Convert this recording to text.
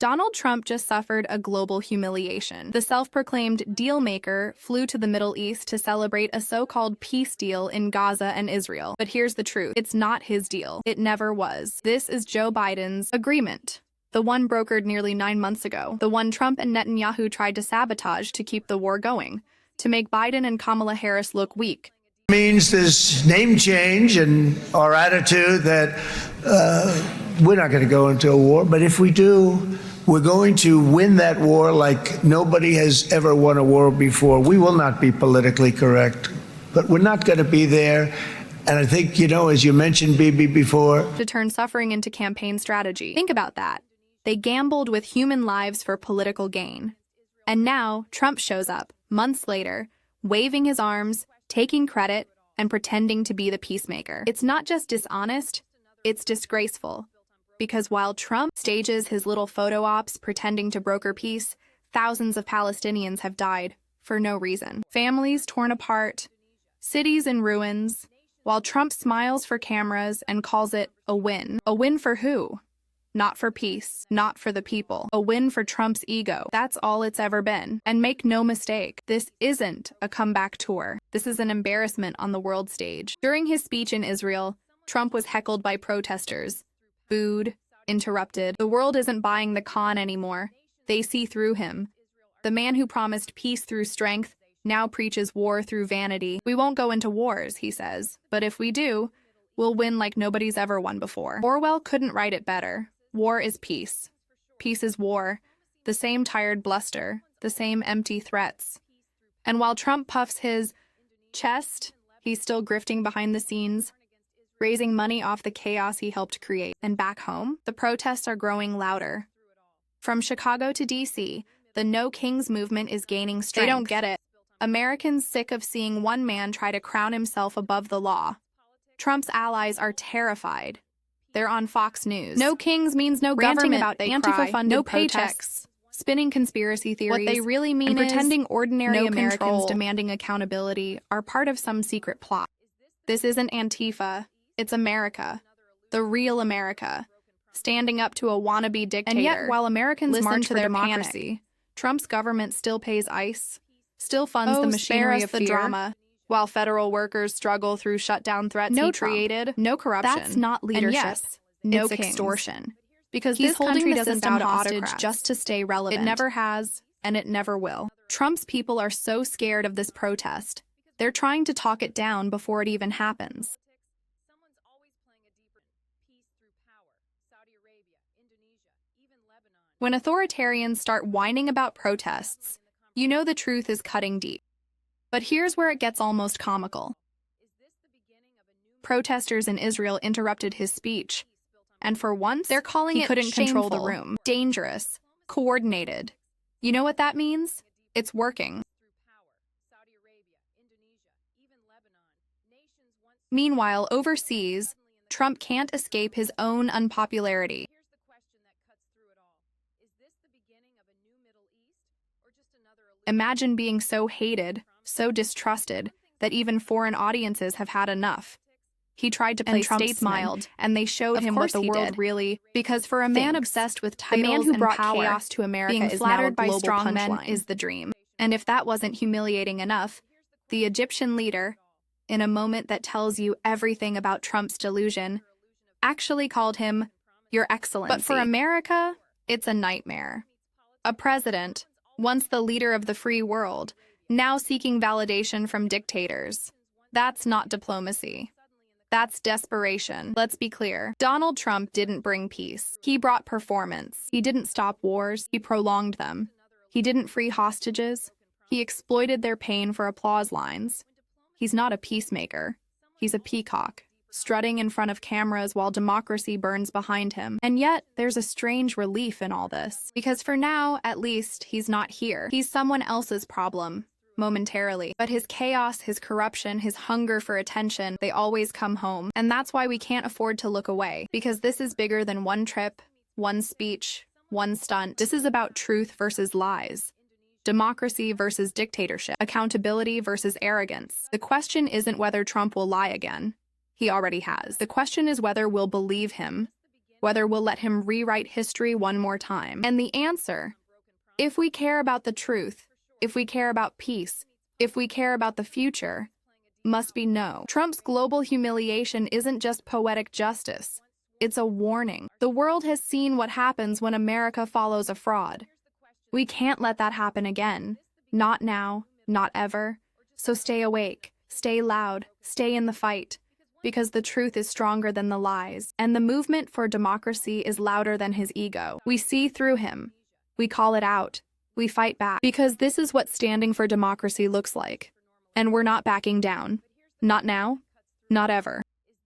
Donald Trump just suffered a global humiliation. The self-proclaimed deal maker flew to the Middle East to celebrate a so-called peace deal in Gaza and Israel. But here's the truth. It's not his deal. It never was. This is Joe Biden's agreement. The one brokered nearly 9 months ago. The one Trump and Netanyahu tried to sabotage to keep the war going, to make Biden and Kamala Harris look weak. Means this name change and our attitude that we're not going to go into a war, but if we do, we're going to win that war like nobody has ever won a war before. We will not be politically correct, but we're not going to be there. And I think, as you mentioned, Bibi, before, to turn suffering into campaign strategy. Think about that. They gambled with human lives for political gain. And now Trump shows up, months later, waving his arms, taking credit, and pretending to be the peacemaker. It's not just dishonest, it's disgraceful. Because while Trump stages his little photo ops pretending to broker peace, thousands of Palestinians have died for no reason. Families torn apart, cities in ruins, while Trump smiles for cameras and calls it a win. A win for who? Not for peace, not for the people. A win for Trump's ego. That's all it's ever been. And make no mistake, this isn't a comeback tour. This is an embarrassment on the world stage. During his speech in Israel, Trump was heckled by protesters, booed, interrupted. The world isn't buying the con anymore. They see through him. The man who promised peace through strength now preaches war through vanity. We won't go into wars, he says, but if we do, we'll win like nobody's ever won before. Orwell couldn't write it better. War is peace. Peace is war. The same tired bluster, the same empty threats. And while Trump puffs his chest, he's still grifting behind the scenes, raising money off the chaos he helped create. And back home, the protests are growing louder. From Chicago to D.C., the No Kings movement is gaining strength. They don't get it. Americans sick of seeing one man try to crown himself above the law. Trump's allies are terrified. They're on Fox News. No kings means no government, about Antifa-funded no paychecks, spinning conspiracy theories. What they really mean is pretending ordinary no Americans demanding accountability are part of some secret plot. This isn't Antifa. It's America. The real America. Standing up to a wannabe dictator. And yet, while Americans march to their democracy, Trump's government still pays ICE, still funds the machinery of fear, drama, while federal workers struggle through shutdown threats he created. No corruption. That's not leadership. And yes, no it's extortion. Because this country doesn't bow to hostage just to stay relevant. It never has, and it never will. Trump's people are so scared of this protest, they're trying to talk it down before it even happens. When authoritarians start whining about protests, you know the truth is cutting deep. But here's where it gets almost comical. Protesters in Israel interrupted his speech, and for once, they're calling he couldn't control the room. Dangerous, coordinated. You know what that means? It's working. Meanwhile, overseas, Trump can't escape his own unpopularity. Imagine being so hated, so distrusted, that even foreign audiences have had enough. He tried to play statesman, and they showed him what the world really, because for a man obsessed with titles and power, chaos to America being flattered by strong men is the dream. And if that wasn't humiliating enough, the Egyptian leader, in a moment that tells you everything about Trump's delusion, actually called him Your Excellency. But for America, it's a nightmare. A president, once the leader of the free world, now seeking validation from dictators. That's not diplomacy. That's desperation. Let's be clear. Donald Trump didn't bring peace. He brought performance. He didn't stop wars. He prolonged them. He didn't free hostages. He exploited their pain for applause lines. He's not a peacemaker. He's a peacock, strutting in front of cameras while democracy burns behind him. And yet, there's a strange relief in all this. Because for now, at least, he's not here. He's someone else's problem. Momentarily. But his chaos, his corruption, his hunger for attention, they always come home. And that's why we can't afford to look away. Because this is bigger than one trip, one speech, one stunt. This is about truth versus lies. Democracy versus dictatorship. Accountability versus arrogance. The question isn't whether Trump will lie again. He already has. The question is whether we'll believe him. whether we'll let him rewrite history one more time. And the answer, if we care about the truth, if we care about peace, if we care about the future, must be no. Trump's global humiliation isn't just poetic justice. It's a warning. The world has seen what happens when America follows a fraud. We can't let that happen again. Not now, not ever. So stay awake, stay loud, stay in the fight, because the truth is stronger than the lies, and the movement for democracy is louder than his ego. We see through him. We call it out. We fight back, because this is what standing for democracy looks like. And we're not backing down. Not now, not ever.